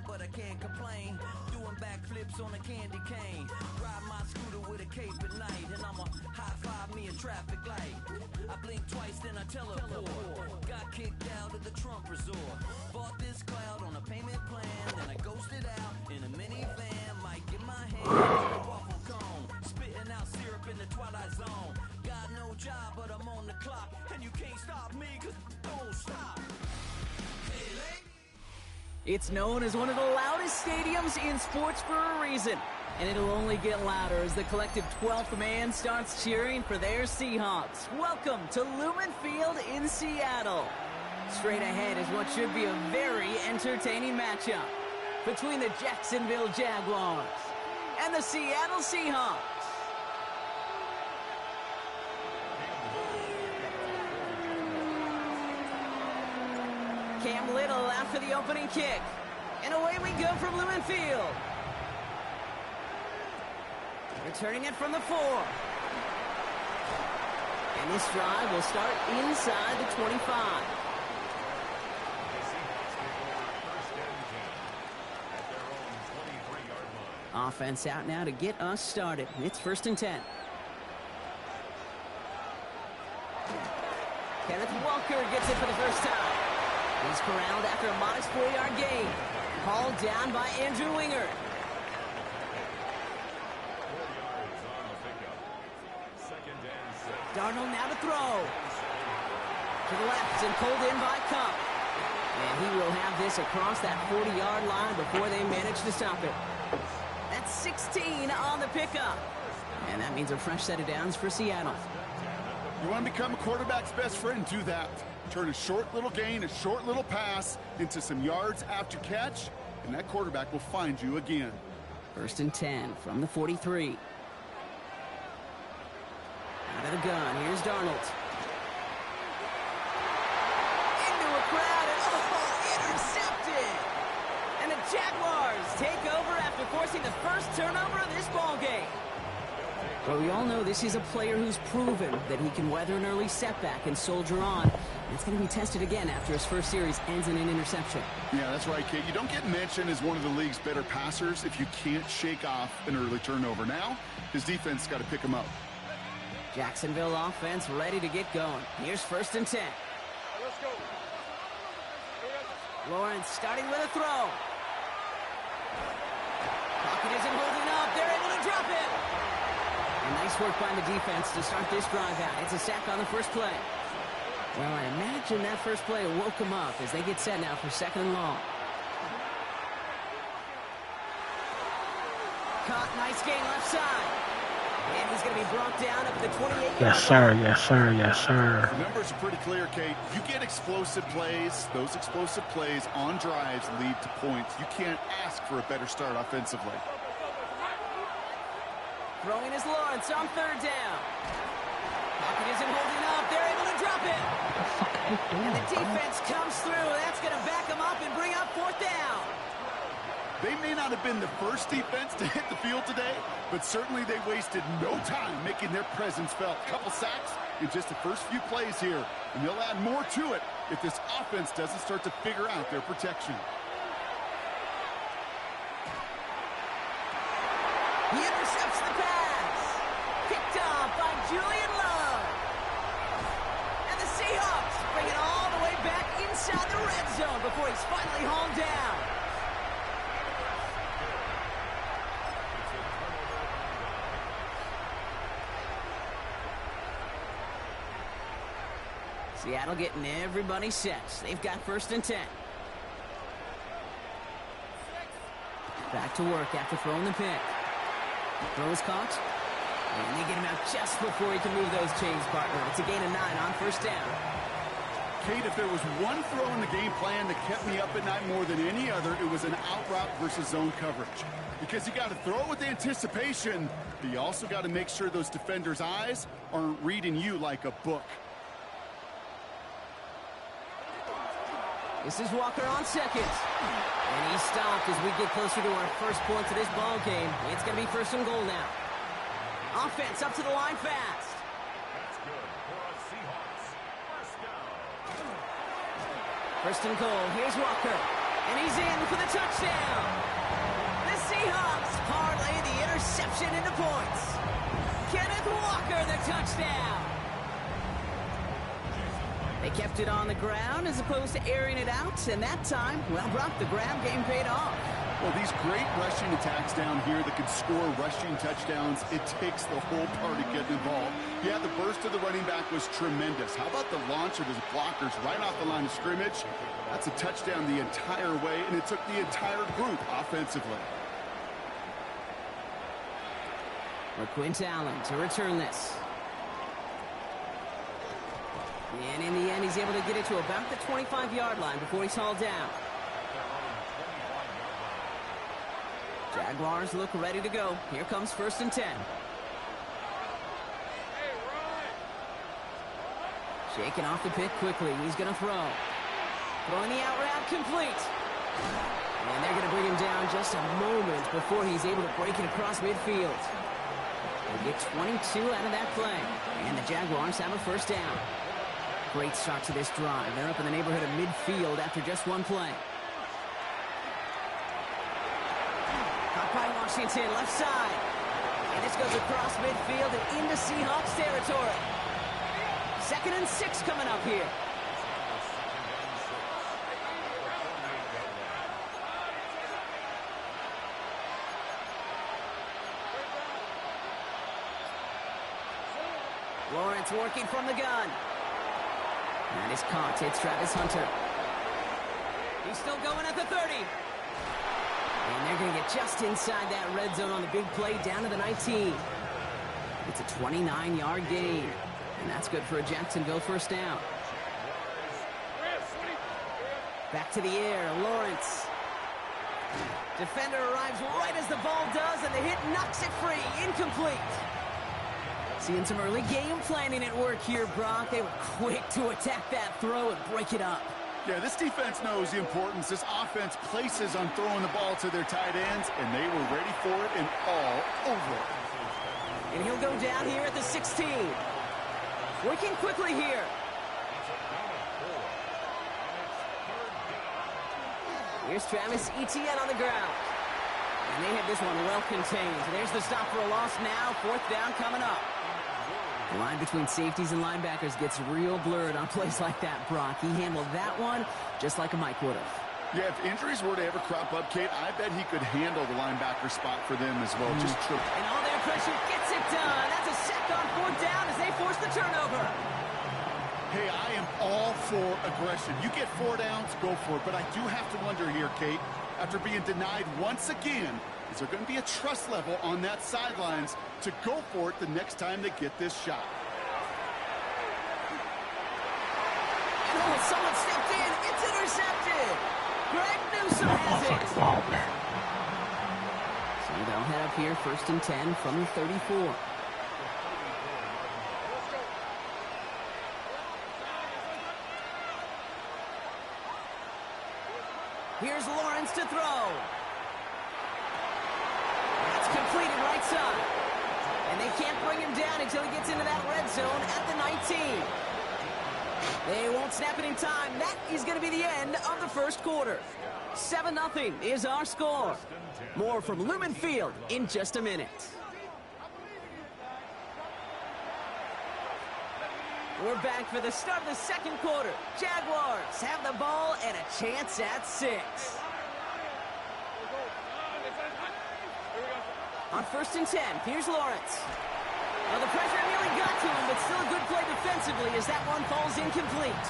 but I can't complain. Doing backflips on a candy cane. Ride my scooter with a cape at night, and I'ma high-five me a traffic light. I blink twice, then I teleport. Got kicked out of the Trump resort. Bought this cloud on a payment plan, then I ghosted out in a minivan. Might get my hand on a waffle cone, spitting out syrup in the twilight zone. Got no job, but I'm on the clock, and you can't stop me, 'cause don't stop. Hey, lady. It's known as one of the loudest stadiums in sports for a reason. And it'll only get louder as the collective 12th man starts cheering for their Seahawks. Welcome to Lumen Field in Seattle. Straight ahead is what should be a very entertaining matchup between the Jacksonville Jaguars and the Seattle Seahawks. Cam Little after the opening kick. And away we go from Lumen Field. Returning it from the 4. And this drive will start inside the 25. Offense out now to get us started. It's 1st and 10. Kenneth Walker gets it for the first time. He's corralled after a modest 4-yard gain. Hauled down by Andrew Wingard. Darnold now to throw. To the left and pulled in by Kupp. And he will have this across that 40-yard line before they manage to stop it. That's 16 on the pickup. And that means a fresh set of downs for Seattle. You want to become a quarterback's best friend, do that. Turn a short little gain, a short little pass into some yards after catch, and that quarterback will find you again. 1st and 10 from the 43. Out of the gun, here's Darnold. Into a crowd, and intercepted! And the Jaguars take over after forcing the first turnover of this ballgame. Well, we all know this is a player who's proven that he can weather an early setback and soldier on. It's going to be tested again after his first series ends in an interception. Yeah, that's right, Kate. You don't get mentioned as one of the league's better passers if you can't shake off an early turnover. Now, his defense got to pick him up. Jacksonville offense ready to get going. Here's 1st and 10. Let's go. Lawrence starting with a throw. Pocket isn't holding up. They're able to drop it. And nice work by the defense to start this drive out. It's a sack on the first play. Well, I imagine that first play woke them up as they get set now for 2nd and long. Caught, nice gain left side. And he's going to be brought down up at the 28. Yes, sir. Yes, sir. Yes, sir. The numbers are pretty clear, Kate. You get explosive plays. Those explosive plays on drives lead to points. You can't ask for a better start offensively. Throwing is Lawrence on 3rd down. Pocket isn't holding up. They're able to drop it. And the defense comes through. That's going to back them up and bring up 4th down. They may not have been the first defense to hit the field today, but certainly they wasted no time making their presence felt. Couple sacks in just the first few plays here, and they'll add more to it if this offense doesn't start to figure out their protection. He intercepts the pass. Picked off by Julian Love. And the Seahawks bring it all the way back inside the red zone before he's finally hauled down. Seattle getting everybody set. They've got 1st and 10. Back to work after throwing the pick. Throws caught. And they get him out just before he can move those chains, partner. It's a gain of 9 on 1st down. Kate, if there was one throw in the game plan that kept me up at night more than any other, it was an out route versus zone coverage. Because you got to throw it with anticipation, but you also got to make sure those defenders' eyes aren't reading you like a book. This is Walker on 2nd. And he's stopped as we get closer to our first point to this ball game. It's going to be 1st and goal now. Offense up to the line fast. That's good for us Seahawks. 1st down. 1st and goal. Here's Walker. And he's in for the touchdown. The Seahawks parlay the interception into points. Kenneth Walker, the touchdown. They kept it on the ground as opposed to airing it out, and that time, well, Brock, the ground game paid off. Well, these great rushing attacks down here that can score rushing touchdowns, it takes the whole party getting involved. Yeah, the burst of the running back was tremendous. How about the launch of his blockers right off the line of scrimmage? That's a touchdown the entire way, and it took the entire group offensively. Quint Allen to return this. And in the end, he's able to get it to about the 25-yard line before he's hauled down. Jaguars look ready to go. Here comes 1st and 10. Shaking off the pick quickly. He's going to throw. Throwing the out route complete. And they're going to bring him down just a moment before he's able to break it across midfield. They get 22 out of that play. And the Jaguars have a 1st down. Great start to this drive. They're up in the neighborhood of midfield after just one play. Caught by Washington, left side. And this goes across midfield and into Seahawks territory. 2nd and 6 coming up here. Lawrence working from the gun. That is caught. It's Travis Hunter. He's still going at the 30. And they're going to get just inside that red zone on the big play down to the 19. It's a 29-yard gain. And that's good for a Jacksonville 1st down. Back to the air. Lawrence. Defender arrives right as the ball does, and the hit knocks it free. Incomplete. Seeing some early game planning at work here, Brock. They were quick to attack that throw and break it up. Yeah, this defense knows the importance this offense places on throwing the ball to their tight ends, and they were ready for it and all over it. And he'll go down here at the 16. Working quickly here. Here's Travis Etienne on the ground. And they have this one well contained. There's the stop for a loss now. 4th down coming up. The line between safeties and linebackers gets real blurred on plays like that, Brock. He handled that one just like a Mike would have. Yeah, if injuries were to ever crop up, Kate, I bet he could handle the linebacker spot for them as well. Just true. And all their pressure gets it done. That's a sack on 4th down as they force the turnover. Hey, I am all for aggression. You get 4 downs, go for it. But I do have to wonder here, Kate, after being denied once again, is there going to be a trust level on that sidelines to go for it the next time they get this shot? And oh, someone stepped in. It's intercepted. Greg Newsome has it. So they'll head up here 1st and 10 from the 34. Here's Lawrence to throw. That's completed right side. And they can't bring him down until he gets into that red zone at the 19. They won't snap it in time. That is going to be the end of the 1st quarter. 7-0 is our score. More from Lumen Field in just a minute. We're back for the start of the 2nd quarter. Jaguars have the ball and a chance at 6. On 1st and 10, here's Lawrence. Well, the pressure nearly got to him, but still a good play defensively as that one falls incomplete.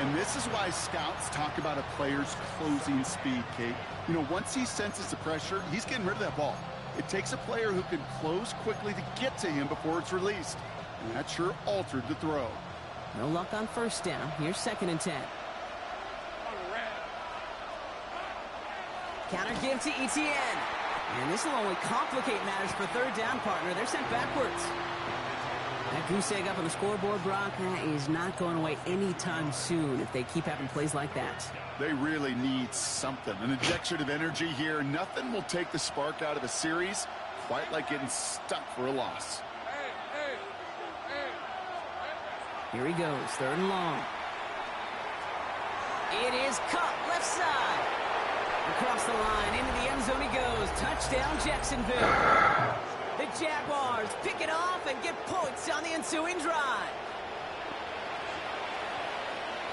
And this is why scouts talk about a player's closing speed, Kate. You know, once he senses the pressure, he's getting rid of that ball. It takes a player who can close quickly to get to him before it's released. And that sure altered the throw. No luck on 1st down. Here's 2nd and 10. Counter give to Etienne. And this will only complicate matters for 3rd down, partner. They're sent backwards. That goose egg up on the scoreboard, Brock, that is not going away anytime soon if they keep having plays like that. They really need something. An injection of energy here. Nothing will take the spark out of a series quite like getting stuck for a loss. Here he goes, 3rd and long. It is cut left side. Across the line, into the end zone he goes. Touchdown, Jacksonville. The Jaguars pick it off and get points on the ensuing drive.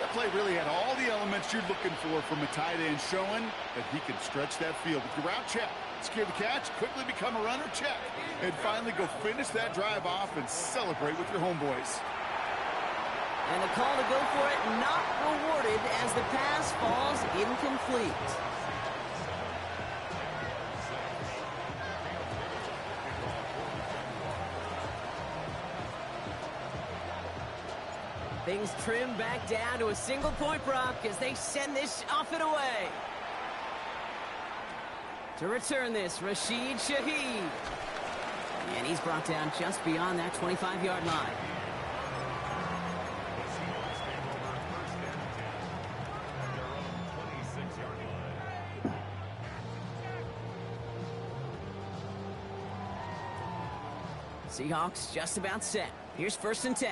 That play really had all the elements you're looking for from a tight end, showing that he can stretch that field. With your route, check. Secure the catch, quickly become a runner, check. And finally go finish that drive off and celebrate with your homeboys. And the call to go for it not rewarded as the pass falls incomplete. Things trim back down to a single-point Brock as they send this off and away. To return this, Rashid Shaheed. And he's brought down just beyond that 25-yard line. Seahawks just about set. Here's 1st and 10.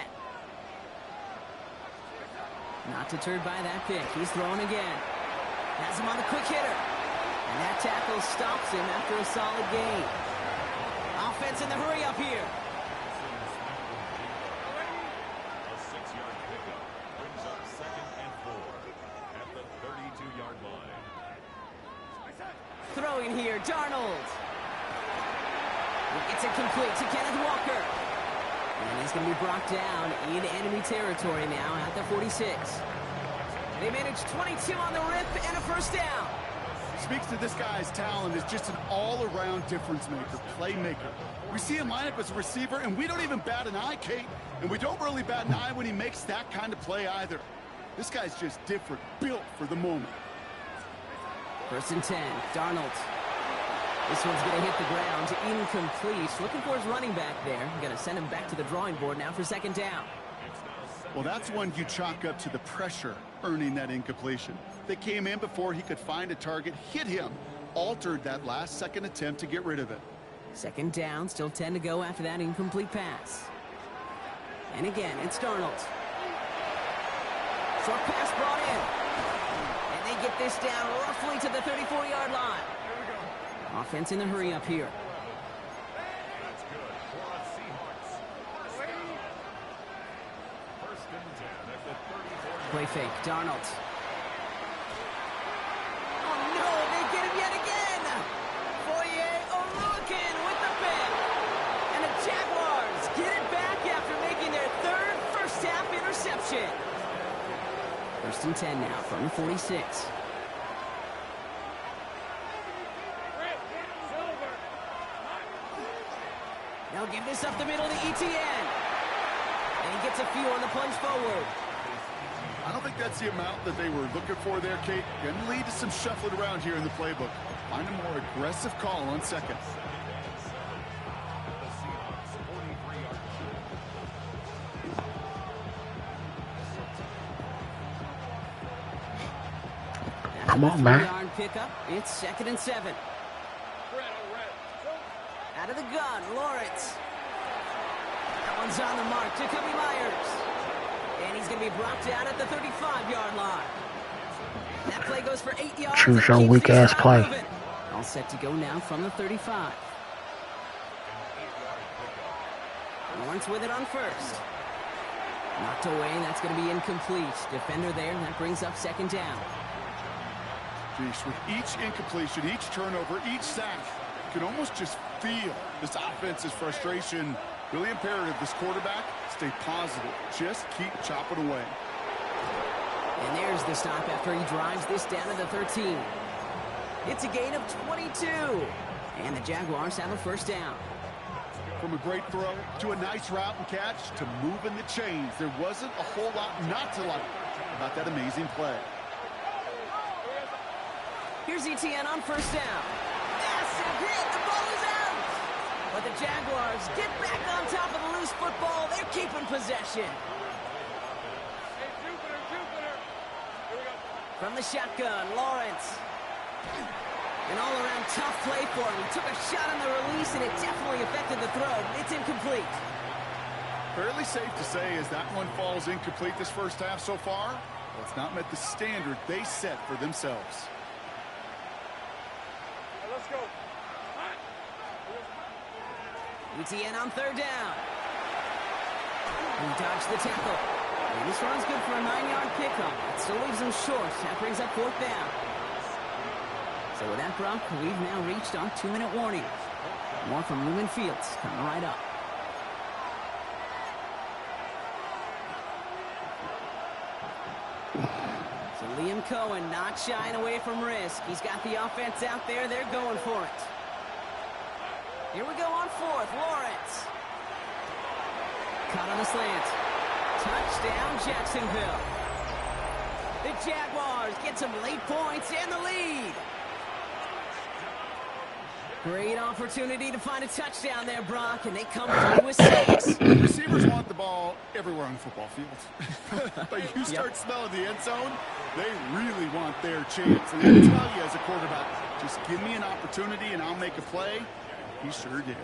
Not deterred by that pick. He's throwing again. Has him on the quick hitter. And that tackle stops him after a solid gain. Offense in the hurry up here. A 6-yard pickup brings up 2nd and 4 at the 32-yard line. Throwing here, Darnold. It's incomplete to Kenneth Walker. And he's going to be brought down in enemy territory now at the 46. They managed 22 on the rip and a 1st down. Speaks to this guy's talent as just an all-around difference maker, playmaker. We see him line up as a receiver, and we don't even bat an eye, Kate. And we don't really bat an eye when he makes that kind of play either. This guy's just different, built for the moment. 1st and 10, Darnold. This one's going to hit the ground, incomplete. Looking for his running back there. Going to send him back to the drawing board now for 2nd down. Well, that's one you chalk up to the pressure earning that incompletion. They came in before he could find a target, hit him, altered that last-second attempt to get rid of it. 2nd down, still 10 to go after that incomplete pass. And again, it's Darnold. Short pass brought in. And they get this down roughly to the 34-yard line. Offense in the hurry up here. That's good for us Seahawks. 1st and 10 at the 34. Play fake, Darnold. Oh no, they get him yet again! Foye Oluokun with the pick. And the Jaguars get it back after making their 3rd first-half interception. 1st and 10 now from the 46. They'll give this up the middle to Etienne. And he gets a few on the plunge forward. I don't think that's the amount that they were looking for there, Kate. Going to lead to some shuffling around here in the playbook. Find a more aggressive call on 2nd. Come on, man. Pickup. It's 2nd and 7. Out of the gun, Lawrence. That one's on the mark. Jacoby Myers. And he's going to be brought down at the 35-yard line. That play goes for 8 yards. Choose your weak-ass play. All set to go now from the 35. Lawrence with it on 1st. Knocked away. That's going to be incomplete. Defender there. That brings up 2nd down. Geez, with each incompletion, each turnover, each sack, you can almost just feel this offense's frustration. Really imperative, this quarterback, stay positive. Just keep chopping away. And there's the stop after he drives this down to the 13. It's a gain of 22. And the Jaguars have a 1st down. From a great throw to a nice route and catch to moving the chains, there wasn't a whole lot not to like about that amazing play. Here's Etienne on 1st down. Massive hit. The ball is out. But the Jaguars get back on top of the loose football. They're keeping possession. From the shotgun, Lawrence. An all-around tough play for him. He took a shot on the release, and it definitely affected the throw. It's incomplete. Fairly safe to say as that one falls incomplete this 1st half so far, it's not met the standard they set for themselves. ETN on third down. He dodged the tackle. And this run's good for a 9-yard pickup. It still leaves him short. That brings up fourth down. So with that, Brock, we've now reached our 2-minute warning. More from Lumen Fields coming right up. So Liam Cohen not shying away from risk. He's got the offense out there. They're going for it. Here we go on fourth. Lawrence. Caught on the slant. Touchdown, Jacksonville. The Jaguars get some late points and the lead. Great opportunity to find a touchdown there, Brock, and they come through with 6. Receivers want the ball everywhere on the football field. But you start smelling the end zone, they really want their chance. And they tell you as a quarterback, just give me an opportunity and I'll make a play. He sure did.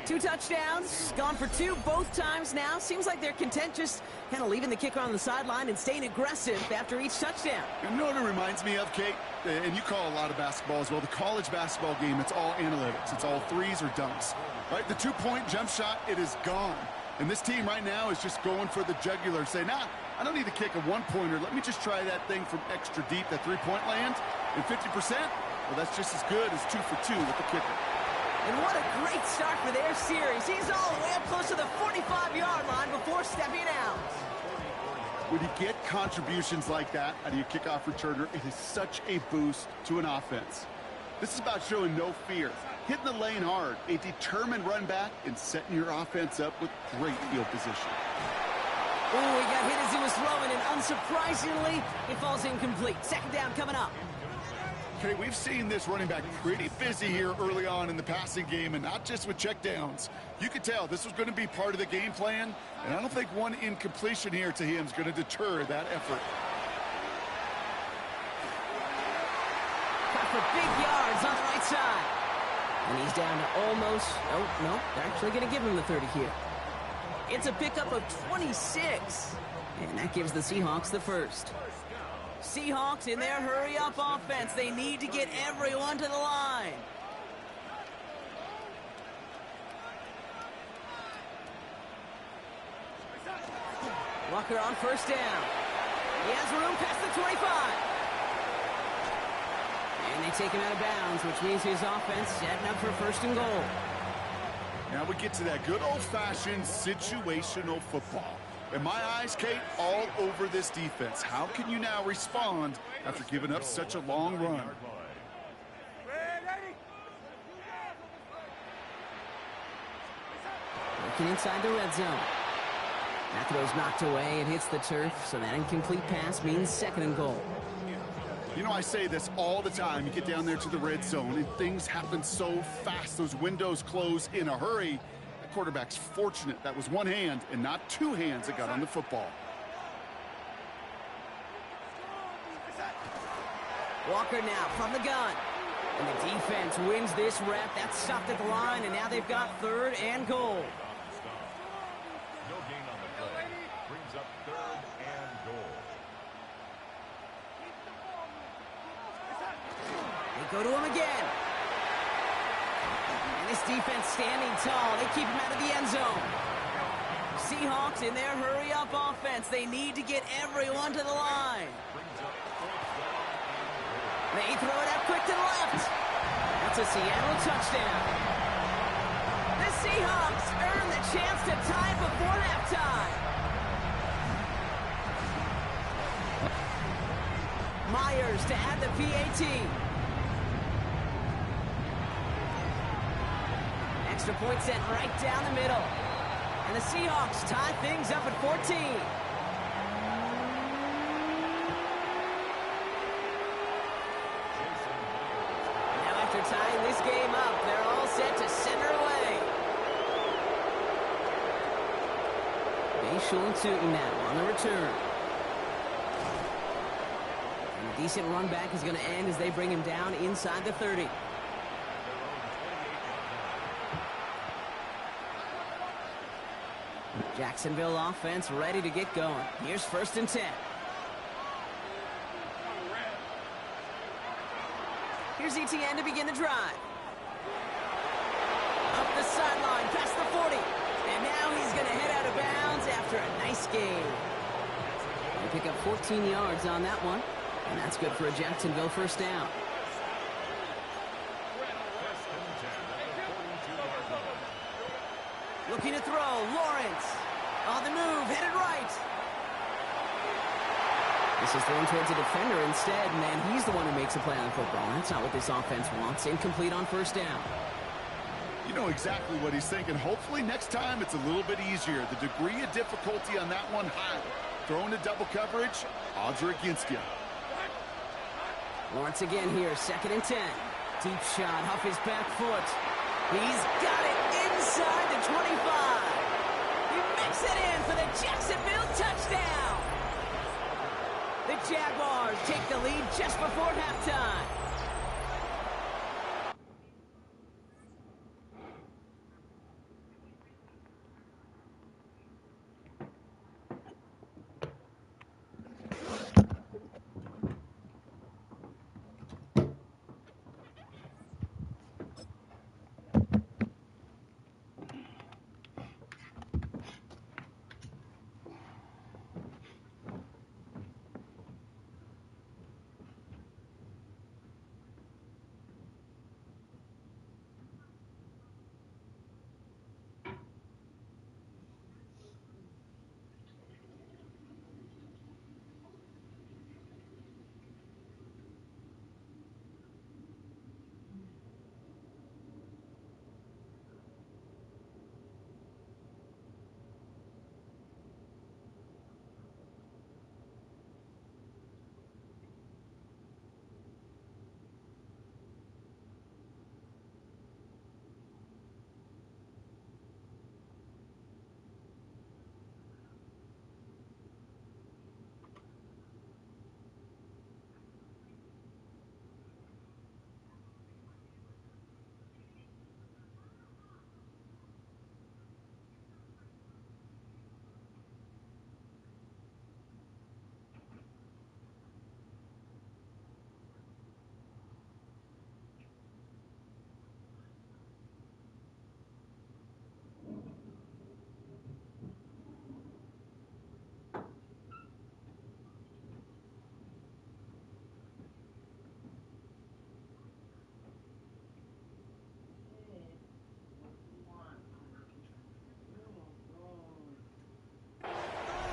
2 touchdowns, gone for 2 both times now. Seems like they're content just kind of leaving the kicker on the sideline and staying aggressive after each touchdown. You know what it reminds me of, Kate? And you call a lot of basketball as well. The college basketball game, it's all analytics. It's all threes or dunks. Right? The 2-point jump shot, it is gone. And this team right now is just going for the jugular. Say, nah, I don't need to kick a 1-pointer. Let me just try that thing from extra deep, that 3-point land. And 50%, well, that's just as good as 2 for 2 with the kicker. And what a great start for their series. He's all the way up close to the 45-yard line before stepping out. When you get contributions like that out of your kickoff returner, it is such a boost to an offense. This is about showing no fear, hitting the lane hard, a determined run back, and setting your offense up with great field position. Oh, he got hit as he was throwing, and unsurprisingly, it falls incomplete. Second down coming up. Okay, we've seen this running back pretty busy here early on in the passing game, and not just with checkdowns. You could tell this was going to be part of the game plan, and I don't think one incompletion here to him is going to deter that effort. Got for big yards on the right side. And he's down to almost, oh, no, they're actually going to give him the 30 here. It's a pickup of 26, and that gives the Seahawks the first. Seahawks in their hurry-up offense. They need to get everyone to the line. Walker on first down. He has room past the 25. And they take him out of bounds, which means his offense setting up for first and goal. Now we get to that good old-fashioned situational football. In my eyes, Kate, all over this defense. How can you now respond after giving up such a long run? Working inside the red zone. That throw's knocked away. It hits the turf, so that incomplete pass means second and goal. You know, I say this all the time. You get down there to the red zone, and things happen so fast. Those windows close in a hurry. The quarterback's fortunate that was one hand and not 2 hands that got on the football. Walker now from the gun. And the defense wins this rep. That's stopped at the line, and now they've got third and goal. No gain on the play. Brings up third and goal. They go to him again. And this defense standing tall. They keep him out of the end zone. Seahawks in their hurry-up offense. They need to get everyone to the line. They throw it out quick to the left. That's a Seattle touchdown. The Seahawks earn the chance to tie it before halftime. Myers to add the PAT. Extra point sent right down the middle. And the Seahawks tie things up at 14. Now after tying this game up, they're all set to center away. Bayshul and Tootin now on the return. And a decent run back is going to end as they bring him down inside the 30. Jacksonville offense ready to get going. Here's 1st and 10. Here's ETN to begin the drive. Up the sideline, past the 40. And now he's going to head out of bounds after a nice game. They pick up 14 yards on that one. And that's good for a Jacksonville first down. Looking to throw, Lawrence. On the move, headed right. This is thrown towards a defender instead, and he's the one who makes a play on football. That's not what this offense wants. Incomplete on first down. You know exactly what he's thinking. Hopefully next time it's a little bit easier. The degree of difficulty on that one high. Throwing to double coverage, odds are against you. Lawrence again here, 2nd and 10. Deep shot off his back foot. He's got it inside the 25. He makes it in for the Jacksonville touchdown. The Jaguars take the lead just before halftime.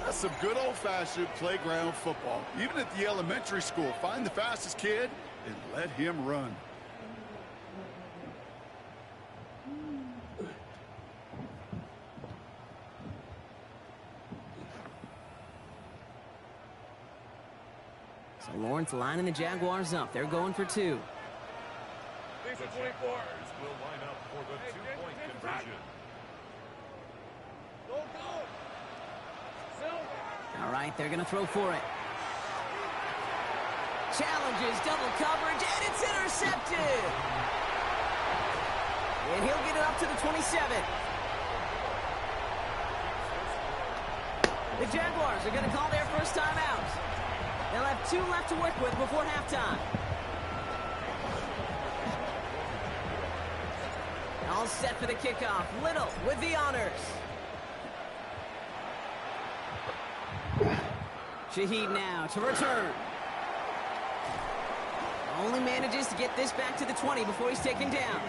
That's some good old-fashioned playground football. Even at the elementary school, find the fastest kid and let him run. So Lawrence lining the Jaguars up. They're going for 2. The Jaguars will line up for the 2-point conversion. All right, they're going to throw for it. Challenges double coverage, and it's intercepted. And he'll get it up to the 27. The Jaguars are going to call their first time out. They'll have 2 left to work with before halftime. All set for the kickoff. Little with the honors. Shaheed now to return. Only manages to get this back to the 20 before he's taken down.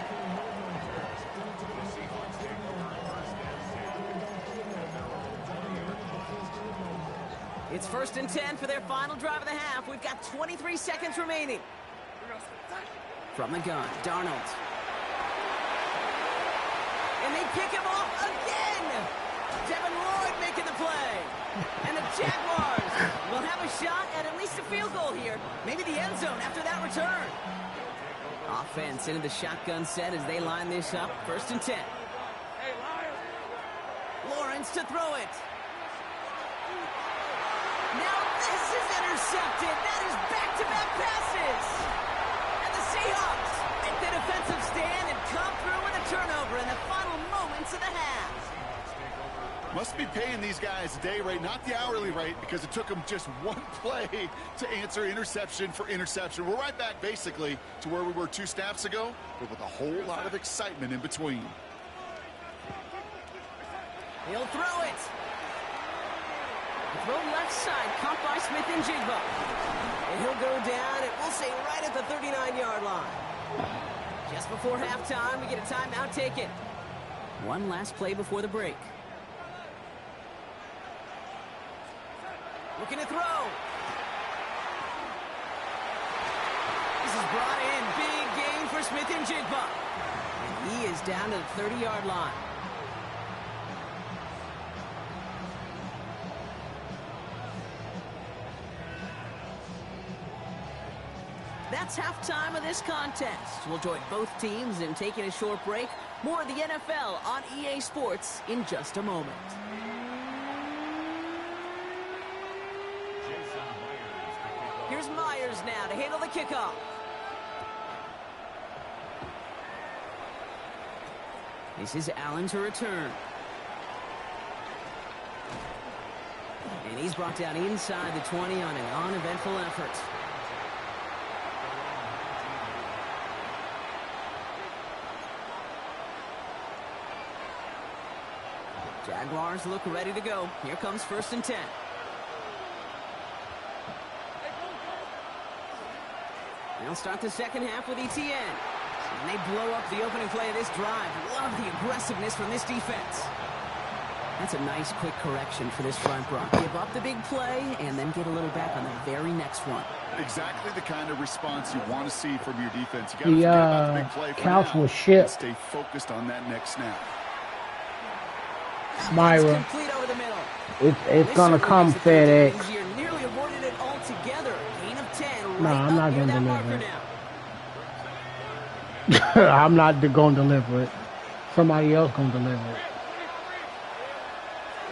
It's 1st and 10 for their final drive of the half. We've got 23 seconds remaining. From the gun, Darnold. And they pick him off again! Devin Lloyd making the play. And the Jaguars will have a shot at least a field goal here. Maybe the end zone after that return. Offense into the shotgun set as they line this up. 1st and 10. Lawrence to throw it. Now this is intercepted. That is back-to-back passes. And the Seahawks make the defensive stand and come through with a turnover in the final moments of the half. Must be paying these guys a day rate, not the hourly rate, because it took them just one play to answer interception for interception. We're right back, basically, to where we were 2 snaps ago, but with a whole lot of excitement in between. He'll throw it. Throw left side, caught by Smith-Njigba. And he'll go down, and we'll say right at the 39-yard line. Just before halftime, we get a timeout taken. One last play before the break. Looking to throw. This is brought in. Big gain for Smith-Njigba. And he is down to the 30-yard line. That's halftime of this contest. We'll join both teams in taking a short break. More of the NFL on EA Sports in just a moment. Here's Myers now to handle the kickoff. This is Allen to return. And he's brought down inside the 20 on an uneventful effort. Jaguars look ready to go. Here comes 1st and 10. They'll start the second half with ETN. And they blow up the opening play of this drive. Love the aggressiveness from this defense. That's a nice quick correction for this front, Brock. Give up the big play and then get a little back on the very next one. Exactly the kind of response you want to see from your defense. You got to forget about the big play for couch now was shit. and stay focused on that next snap. Myra. Complete over the middle. It's gonna come FedEx. Nearly avoided it altogether. Gain of 10. No, Right I'm not up near gonna that deliver marker it. now. I'm not going to deliver it. Somebody else going to deliver it.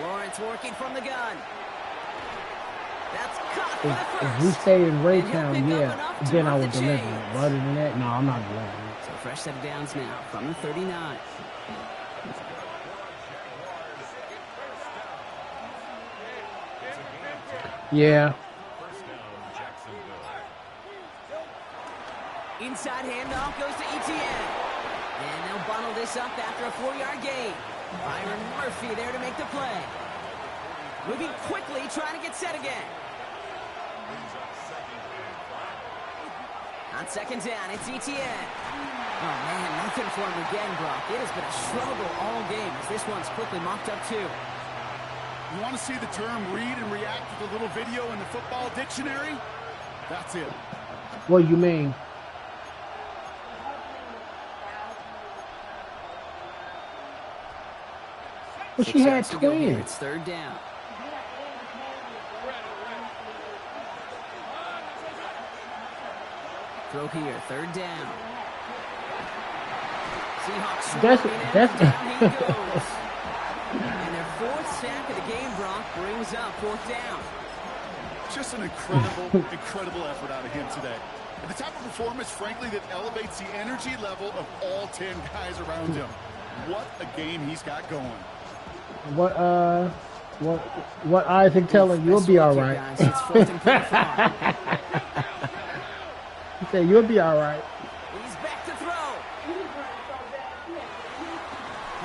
Lawrence working from the gun. That's caught for the If we first. stay in And Raytown, he'll pick up yeah, enough to then I move would the deliver chains. it. But other than that, no, I'm not delivering it. So fresh set of downs now from the 39. Yeah. Inside handoff goes to ETN. And they'll bundle this up after a 4-yard gain. Byron Murphy there to make the play. Moving quickly, trying to get set again. On second down, it's ETN. Oh, man, nothing for him again, Brock. It has been a struggle all game as this one's quickly mopped up, too. You want to see the term read and react with a little video in the football dictionary? That's it. What do you mean? Well, she had To go here. twins. It's third down. Throw here, third down. Seahawks swarming in, That's- down he goes. And their 4th sack of the game, Brock, brings up 4th down. Just an incredible, incredible effort out of him today. And the type of performance, frankly, that elevates the energy level of all 10 guys around him. What a game he's got going. What Isaac telling you'll be all right. Guys, it's 4th and 25. He said you'll be all right. He's back to throw.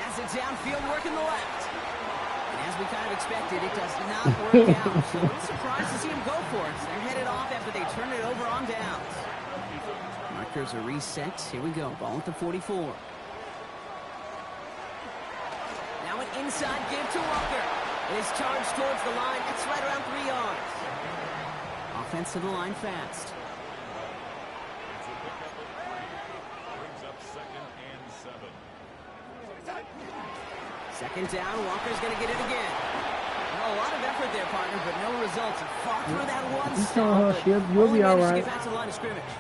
Has it downfield, working the left. And as we kind of expected, it does not work out. So I'm surprised to see him go for it. They're headed off after they turn it over on downs. Markers are reset. Here we go. Ball at the 44. Now an inside give to Walker. It is charged towards the line. It's right around 3 yards. Offense to the line fast. Second down, Walker's going to get it again. Well, a lot of effort there, partner, but no results. Fought through that one You stop, tell her but you'll only be all managed to right. get back to the line of scrimmage.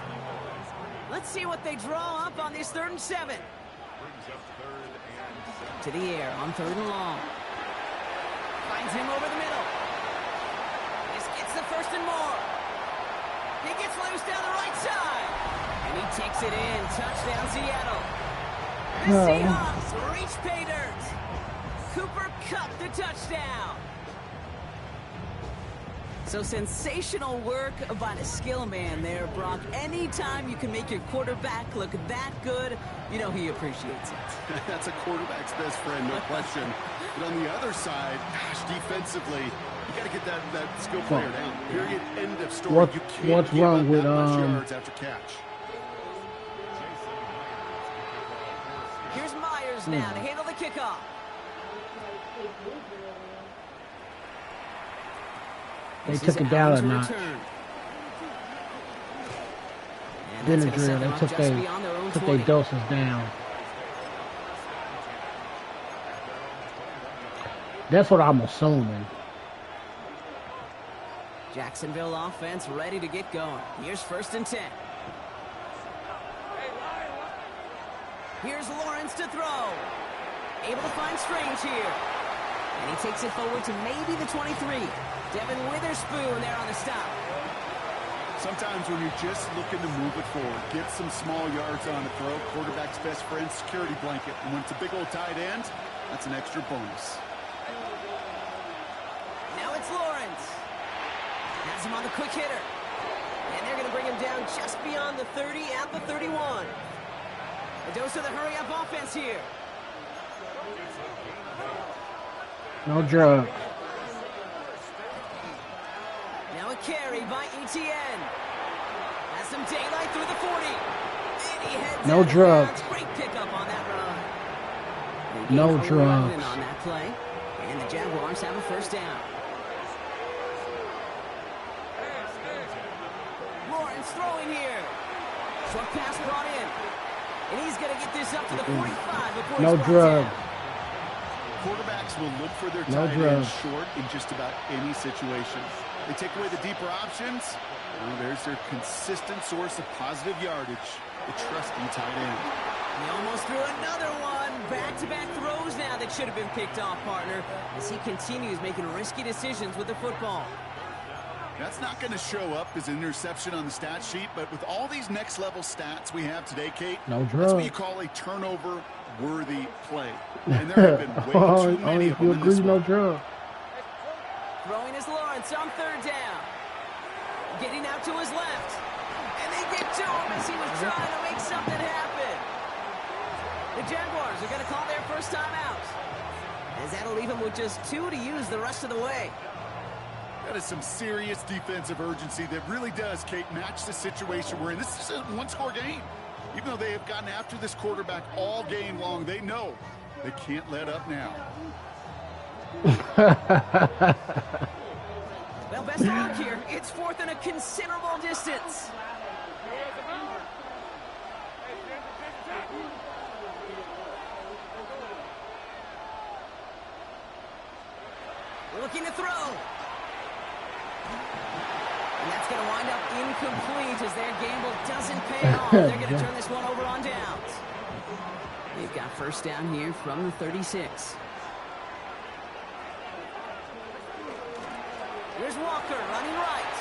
Let's see what they draw up on this 3rd and 7. To the air on 3rd and long. Finds him over the middle. This gets the 1st and more. He gets loose down the right side. And he takes it in. Touchdown, Seattle. The Seahawks reach pay dirt. Cooper Kupp, the touchdown. So sensational work by the skill man there, Brock. Anytime you can make your quarterback look that good, you know he appreciates it. That's a quarterback's best friend, no question. But on the other side, gosh, defensively, you got to get that skill player down. Period. End of story. You can't what's give wrong up with that much yards after catch. Here's Myers now to handle the kickoff. They took it down a notch. Benadryl, they took their doses down. That's what I'm assuming. Jacksonville offense ready to get going. Here's 1st and 10. Here's Lawrence to throw. Able to find Strange here. And he takes it forward to maybe the 23. Devin Witherspoon there on the stop. Sometimes when you're just looking to move it forward, get some small yards on the throw, quarterback's best friend, security blanket. And when it's a big old tight end, that's an extra bonus. Now it's Lawrence. Has him on the quick hitter. And they're going to bring him down just beyond the 30 at the 31. A dose of the hurry-up offense here. No drugs. Now a carry by Etienne. Has some daylight through the 40. And he heads no drugs. Great pickup on that run. No drugs. On that play. And the Jaguars have a 1st down. Lawrence throwing here. Short pass brought in. And he's going to get this up to the 45 before no drugs. Quarterbacks will look for their tight end short in just about any situation. They take away the deeper options. Well, there's their consistent source of positive yardage, the trusty tight end. He almost threw another one. Back-to-back throws now that should have been picked off, partner, as he continues making risky decisions with the football. That's not going to show up as an interception on the stat sheet, but with all these next-level stats we have today, Kate, that's what you call a turnover-worthy play. And there have been way too many of them in this one. Throwing is Lawrence on 3rd down. Getting out to his left. And they get to him as he was trying to make something happen. The Jaguars are going to call their 1st time out, as that'll leave him with just 2 to use the rest of the way. That is some serious defensive urgency that really does, Kate, match the situation we're in. This is a one-score game. Even though they have gotten after this quarterback all game long, they know they can't let up now. Well, best of luck here. It's 4th and a considerable distance. Looking to throw. And that's going to wind up incomplete as their gamble doesn't pay off. They're going to turn this one over on downs. They've got 1st down here from the 36. Here's Walker running right.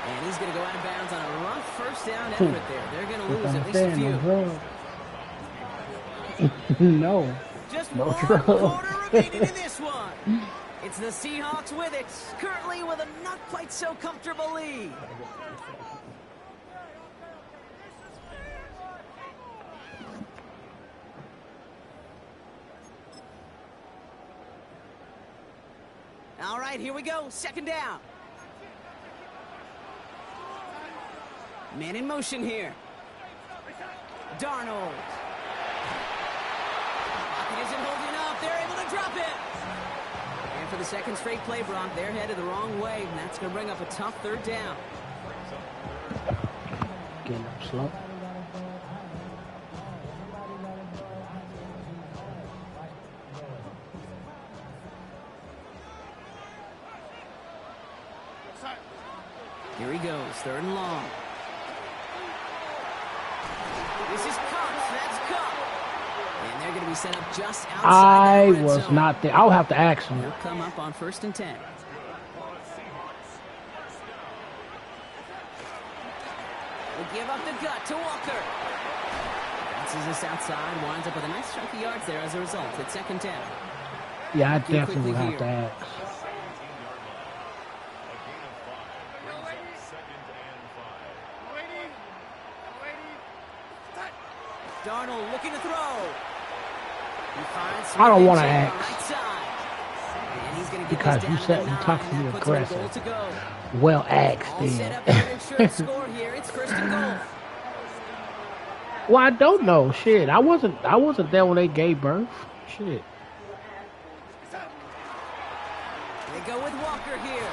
And he's going to go out of bounds on a rough 1st down effort there. They're going to lose at least a few. No. Just one quarter remaining in this one. It's the Seahawks with it, currently with a not quite so comfortable lead. All right, here we go. 2nd down. Man in motion here. Darnold. Pocket isn't holding up. They're able to drop it. And for the 2nd straight play, Brock, they're headed the wrong way, and that's going to bring up a tough 3rd down. Getting up slow. Here he goes, 3rd and long. This is Kupp. That's Kupp. And they're going to be set up just outside. I was not there. I'll have to ask him. He'll come up on 1st and 10. They give up the gut to Walker. Bounces this outside, winds up with a nice chunk of yards there as a result. It's 2nd down. Yeah, I Looking definitely would quickly have to here. ask. Darnold looking to throw. He finds I don't Smith wanna on ask. the right side. And he's going to get Because this you down said to the you 9. talk to me That puts him a goal aggressive. to go. Well asked All set then. up for an insurance score here. It's first and goal. Well, I don't know. Shit, I wasn't there when they gave birth. Shit. They go with Walker here.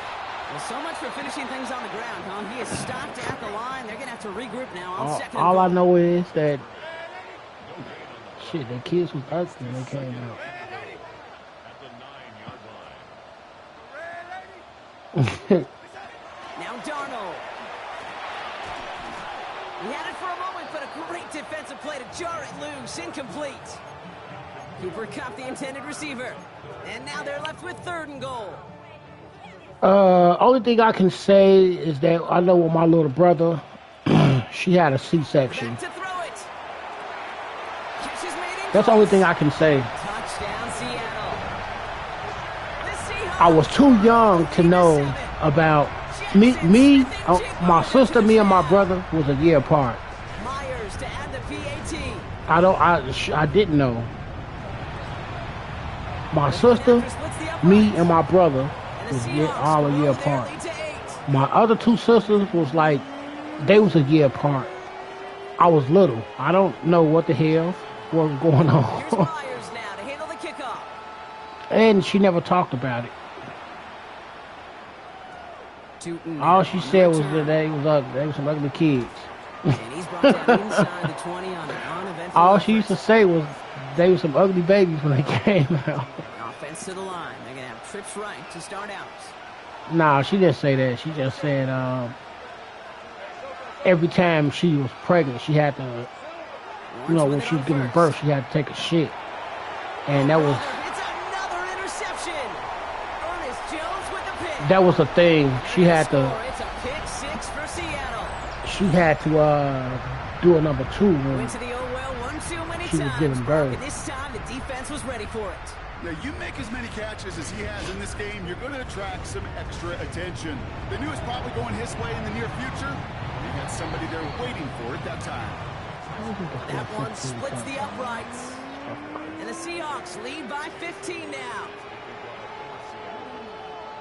Well, so much for finishing things on the ground, huh? He is stopped at the line. They're going to have to regroup now on second and All I goal. know is that shit, the kids was ugly when they came out. Now Darnold. He had it for a moment, but a great defensive play to jar it loose. Incomplete. Cooper Kupp, the intended receiver. And now they're left with third and goal. Only thing I can say is that I know with my little brother, she had a C-section. Back to throw it. Catch is made in That's the only close. thing I can say. Touchdown, Seattle. The Seahawks I was too young to know about my sister, me and my brother was a year apart. Myers to add the PAT. I didn't know. My sister, me, and my brother was all a year apart. My other two sisters was like, they was a year apart. I was little. I don't know what the hell was going Here's on. Myers now to handle the kickoff. And she never talked about it. Tootin All now she on the said was return. that they was ugly. They were some ugly kids. And he's brought down inside the 20 on an uneventful All she used to effort. say was they were some ugly babies when they came out. Offense to the line. They're going to have trips right to start out. Nah, she didn't say that. She just said every time she was pregnant, she had to, when she was giving birth, she had to take a shit. And that was It's another interception. Ernest Jones with the pick. that was the thing. She had to It's a pick six for Seattle. do a number 2 when Went to the oh well one too many she was times. giving birth. And this time the defense was ready for it. Now, you make as many catches as he has in this game, you're going to attract some extra attention. They knew it was probably going his way in the near future. He had somebody there waiting for it that time. That one splits the uprights. And the Seahawks lead by 15 now.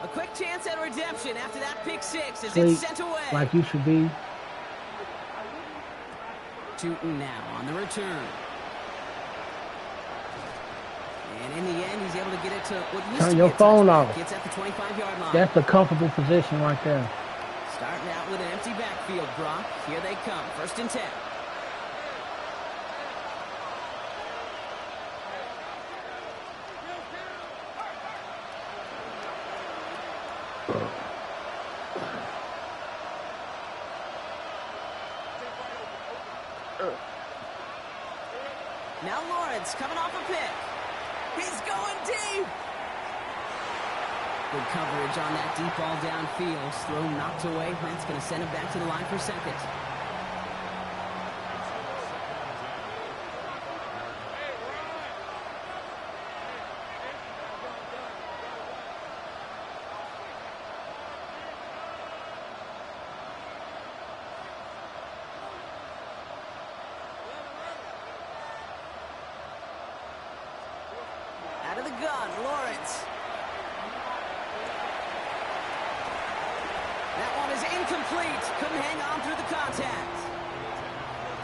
A quick chance at redemption after that pick six as it's sent away. like you should be. Tootin now on the return. And in the end, he's able to get it to what used Turn to your be a phone touchback. off. Gets at the 25-yard line. That's the comfortable position right there. Starting out with an empty backfield, Brock. Here they come. First and 10. Now Lawrence coming off a pick. He's going deep. Good coverage on that deep ball downfield. Throw knocked away. That's going to send him back to the line for second. Out of the gun, Lawrence. That one is incomplete. Couldn't hang on through the contact.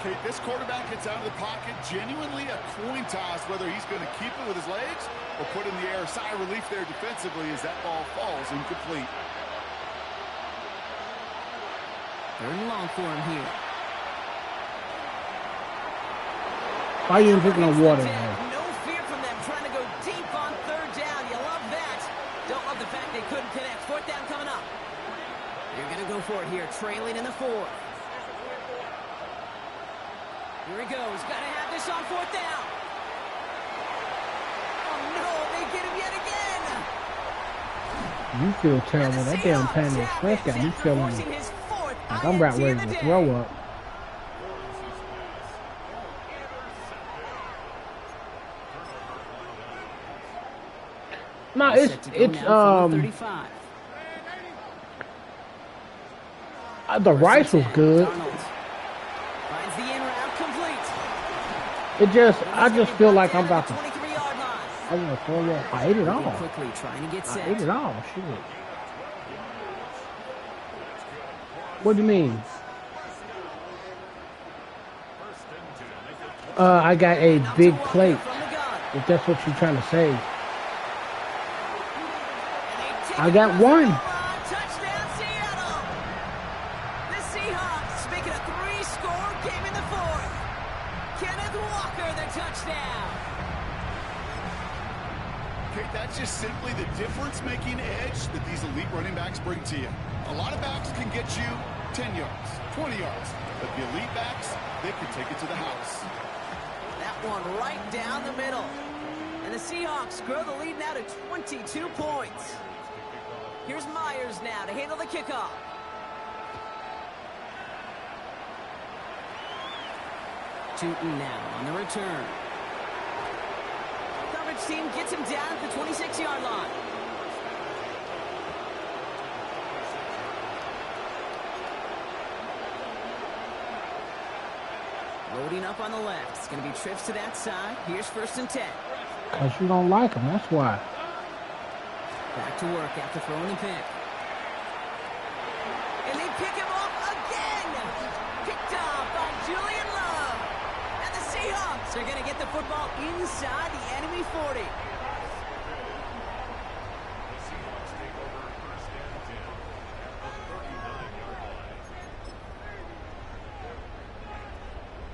Okay, this quarterback gets out of the pocket. Genuinely a coin toss whether he's going to keep it with his legs or put in the air. Sigh of relief there defensively as that ball falls incomplete. Third and long for him here. Why you ain't drinking no water, man? No fear from them trying to go deep on third down. You love that. Don't love the fact they couldn't connect. Fourth down coming up. They're going to go for it here, trailing in the fourth. Here he goes. Got to have this on fourth down. Oh, no. They get him yet again. You feel terrible. That damn Panda Express got me feeling like I'm about ready to throw up. No, it's 35. The rice was good. Finds the in route complete. I just feel like I'm about to. 23-yard line. I'm gonna throw it. I ate it all. Quickly trying to get I set. ate it all. Shit. What do you mean? I got a big plate. If that's what you're trying to say. I got one. Touchdown, Seattle. The Seahawks make it a 3-score game in the fourth. Kenneth Walker, the touchdown. Okay, that's just simply the difference-making edge that these elite running backs bring to you. A lot of backs can get you 10 yards, 20 yards, but the elite backs, they can take it to the house. That one right down the middle. And the Seahawks grow the lead now to 22 points. Here's Myers now to handle the kickoff. Tootin now on the return. Coverage team gets him down at the 26-yard line. Loading up on the left. It's going to be trips to that side. Here's 1st and 10. Because you don't like him, that's why. Back to work after throwing the pick. And they pick him off again. Picked off by Julian Love. And the Seahawks are going to get the football inside the enemy 40.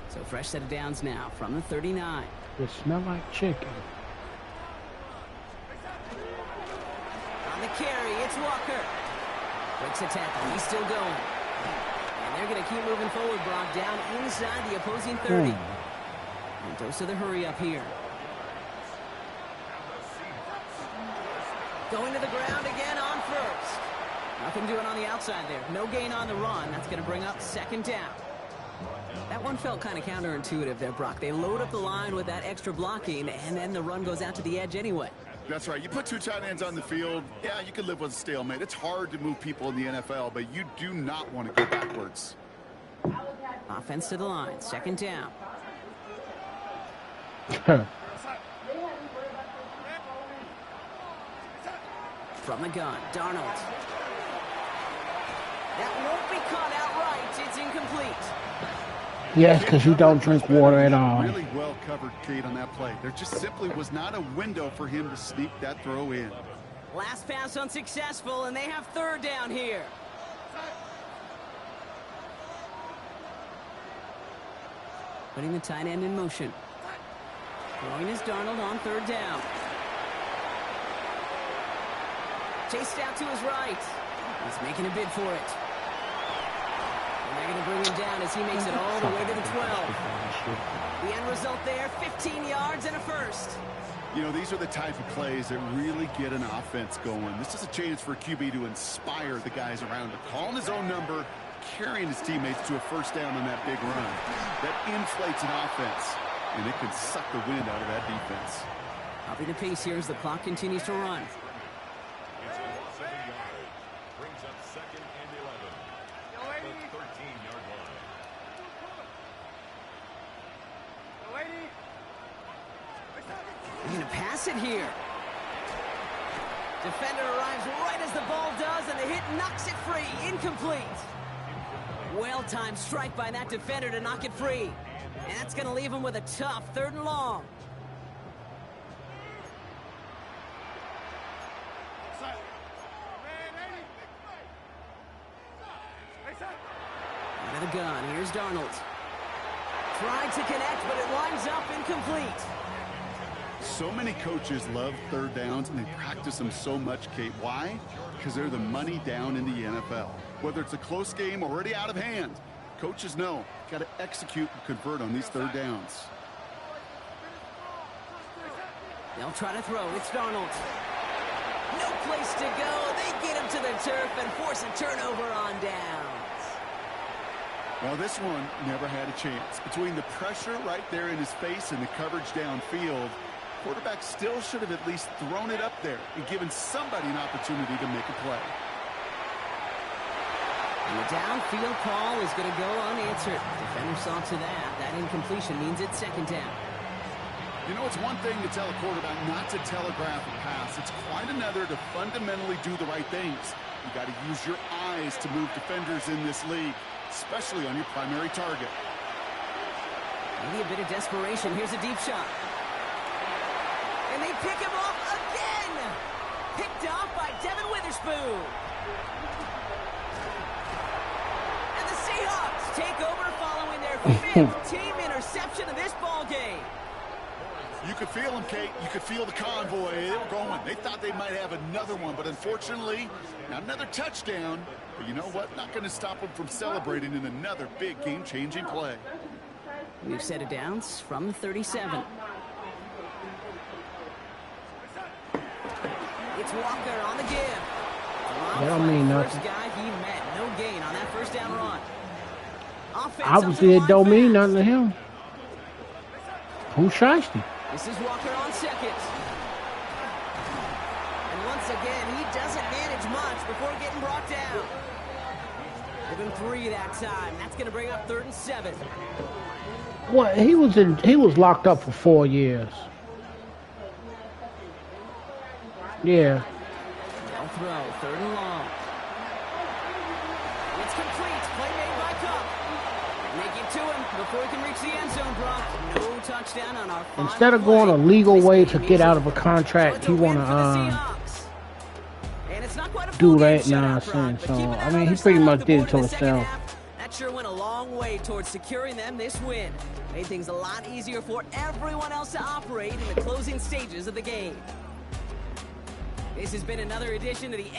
So fresh set of downs now from the 39. It smell like chicken. On the carry, it's Walker. Breaks a tackle. He's still going. And they're going to keep moving forward, Brock, down inside the opposing 30. And dose of the hurry up here. Going to the ground again on first. Nothing doing on the outside there. No gain on the run. That's going to bring up 2nd down. That one felt kind of counterintuitive there, Brock. They load up the line with that extra blocking, and then the run goes out to the edge anyway. That's right. You put 2 tight ends on the field, yeah, you can live with a stalemate. It's hard to move people in the NFL, but you do not want to go backwards. Offense to the line. 2nd down. From the gun, Darnold. That won't be caught outright. It's incomplete. Yes, because you don't drink water at all. Really well covered, Kate, on that play. There just simply was not a window for him to sneak that throw in. Last pass unsuccessful, and they have 3rd down here. Putting the tight end in motion. Throwing is Darnold on 3rd down. Chased out to his right. He's making a bid for it. And they're going to bring him down as he makes it all the way to the 12. The end result there, 15 yards and a first. You know, these are the type of plays that really get an offense going. This is a chance for QB to inspire the guys around him. Calling his own number, carrying his teammates to a 1st down on that big run. That inflates an offense, and it can suck the wind out of that defense. Upping the pace here as the clock continues to run. It's a loss of a yard. Brings up 2nd and 11. At the 13-yard line. They're going to pass it here. Defender arrives right as the ball does, and the hit knocks it free. Incomplete. Well-timed strike by that defender to knock it free. And that's going to leave him with a tough 3rd and long. Out of the gun, here's Darnold. Tried to connect, but it winds up incomplete. So many coaches love 3rd downs, and they practice them so much, Kate. Why? Because they're the money down in the NFL. Whether it's a close game already out of hand, coaches know got to execute and convert on these 3rd downs. They'll try to throw. It's Darnold. No place to go. They get him to the turf and force a turnover on downs. Well, this one never had a chance. Between the pressure right there in his face and the coverage downfield, Quarterback still should have at least thrown it up there and given somebody an opportunity to make a play. And the downfield call is going to go unanswered. Defender saw to that. That incompletion means it's second down. You know, it's one thing to tell a quarterback not to telegraph a pass. It's quite another to fundamentally do the right things. You got to use your eyes to move defenders in this league, especially on your primary target. Maybe a bit of desperation. Here's a deep shot. And they pick him off again. Picked off by Devin Witherspoon. And the Seahawks take over following their fifth team interception of this ball game. You could feel them, Kate. You could feel the convoy. They were going. They thought they might have another one, but unfortunately, not another touchdown. But you know what? Not going to stop them from celebrating in another big game-changing play. We've set it downs from the 37. It's Walker on the give. That don't mean nothing. First guy he met. No gain on that first down run. Obviously, it don't mean nothing to him. Who's shiesty? This is Walker on second. And once again, he doesn't manage much before getting brought down. Give him 3 that time. That's going to bring up 3rd and 7. What? He was locked up for 4 years. Yeah. They'll throw 3rd and long. It's complete. Play made by Cup. Make it to him before he can reach the end zone, Brock. No touchdown on our final Instead of going a legal way to get out of a contract, he want to do that nonsense. So I mean, he pretty much did it to himself. That sure went a long way towards securing them this win. Made things a lot easier for everyone else to operate in the closing stages of the game. This has been another edition of the